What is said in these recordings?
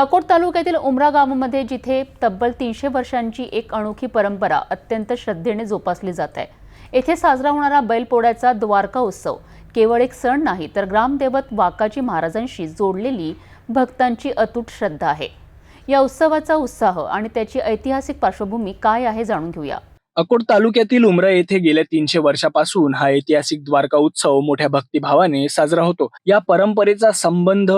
अकोट तालुक्यातील उमरा गावामध्ये जिथे तब्बल 300 वर्षांची एक अनोखी परंपरा अत्यंत श्रद्धेने जोपासली जात आहे। येथे साजरा होणारा बैलपोळ्याचा द्वारका उत्सव केवळ एक सण नाही तर ग्रामदेवत वाकाजी महाराजांशी जोडलेली भक्तांची अतूट श्रद्धा आहे। या उत्सवाचा उत्साह आणि त्याची ऐतिहासिक पार्श्वभूमी काय आहे जाणून घेऊया। अकोट तालुक्यातील उमरा येथे गेल्या 300 वर्षापासून हा ऐतिहासिक द्वारका उत्सव मोठ्या भक्तिभावाने साजरा होतो। या परंपरेचा संबंध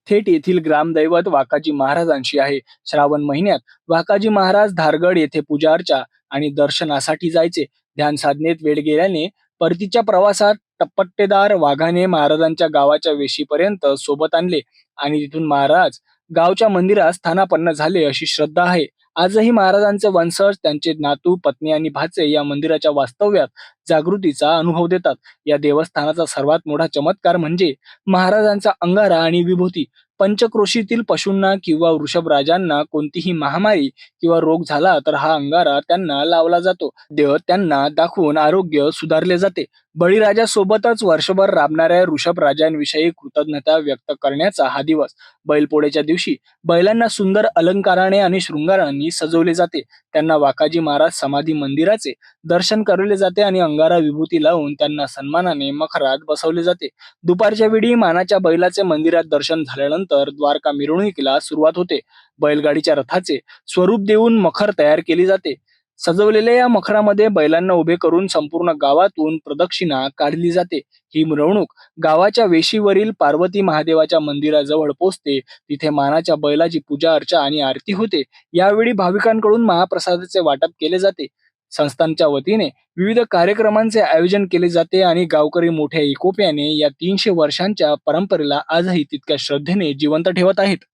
थेट येथील ग्रामदैवत वाकाजी महाराजांशी आहे। श्रावण महिन्यात वाकाजी महाराज धारगड येथे पूजा अर्चा आणि दर्शनासाठी जायचे। ध्यान साधनेत वेळ गेल्याने परतीच्या प्रवासात टप्पट्टेदार वाघाने महाराजांच्या गावाच्या वेशीपर्यंत सोबत आणले आणि तिथून महाराज गावच्या मंदिरात स्थानापन्न झाले अशी श्रद्धा आहे। आजही महाराजांचे वंशज, त्यांचे नातू, पत्नी आणि भाचे या मंदिराच्या वास्तव्यात जागृतीचा अनुभव देतात। या देवस्थानाचा सर्वात मोठा चमत्कार म्हणजे महाराजांचा अंगारा आणि विभूती। पंचक्रोशीतील पशूंना किंवा वृषभराजांना कोणतीही महामारी किंवा रोग झाला तर हा अंगारा त्यांना लावला जातो। देव त्यांना दाखवून आरोग्य सुधारले जाते। बळीराजासोबतच वर्षभर राबणाऱ्या वृषभराजांविषयी कृतज्ञता व्यक्त करण्याचा हा दिवस। बैलपोळ्याच्या दिवशी बैलांना सुंदर अलंकाराने आणि शृंगारांनी सजवले जाते। त्यांना वाकाजी महाराज समाधी मंदिराचे दर्शन करवले जाते आणि अंगारा विभूती लावून त्यांना सन्मानाने मखरात बसवले जाते। दुपारच्या वेळी मानाच्या बैलाचे मंदिरात दर्शन झाल्यानंतर द्वारका मिरवणुकीला सुरुवात होते। बैलगाडीच्या रथाचे स्वरूप देऊन मखर तयार केली जाते। सजवलेल्या या मखरामध्ये बैलांना उभे करून संपूर्ण गावातून प्रदक्षिणा काढली जाते। ही मिरवणूक गावाच्या वेशीवरील पार्वती महादेवाच्या मंदिराजवळ पोहोचते। तिथे मानाच्या बैलाची पूजा अर्चा आणि आरती होते। यावेळी भाविकांकडून महाप्रसादाचे वाटप केले जाते। संस्थांच्या वतीने विविध कार्यक्रमांचे आयोजन केले जाते आणि गावकरी मोठ्या एकोप्याने या 300 वर्षांच्या परंपरेला आजही तितक्या श्रद्धेने जिवंत ठेवत आहेत।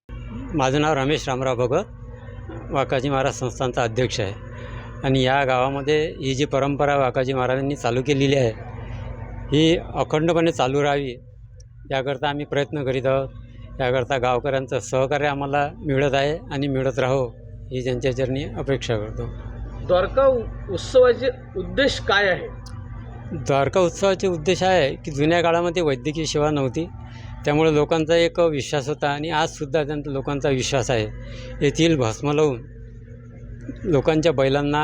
माझं नाव रमेश रामराव भगत, वाकाजी महाराज संस्थानचा अध्यक्ष आहे आणि या गावामध्ये ही जी परंपरा वाकाजी महाराजांनी चालू केलेली आहे ही अखंडपणे चालू राहावी याकरता आम्ही प्रयत्न करीत आहोत। याकरता गावकऱ्यांचं सहकार्य आम्हाला मिळत आहे आणि मिळत राहो ही त्यांच्या चरणी अपेक्षा करतो। द्वारका उत्सवाचे उद्देश काय आहे? द्वारका उत्सवाचे उद्देश आहे की जुन्या काळामध्ये वैद्यकीय सेवा नव्हती, त्यामुळे लोकांचा एक विश्वास होता आणि आजसुद्धा त्यांचा लोकांचा विश्वास आहे। येथील भस्म लावून लोकांच्या बैलांना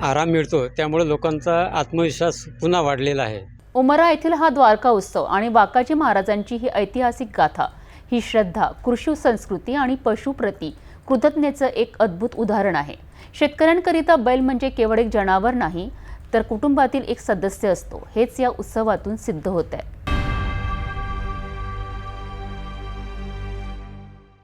आराम मिळतो, त्यामुळे लोकांचा आत्मविश्वास पुन्हा वाढलेला आहे। उमरा येथील हा द्वारका उत्सव आणि वाकाजी महाराजांची ही ऐतिहासिक गाथा, ही श्रद्धा, कृषी संस्कृती आणि पशुप्रती कृतज्ञतेचं एक अद्भुत उदाहरण आहे। शेतकऱ्यांकरिता बैल म्हणजे केवळ एक जनावर नाही तर कुटुंबातील एक सदस्य असतो, हेच या उत्सवातून सिद्ध होत आहे।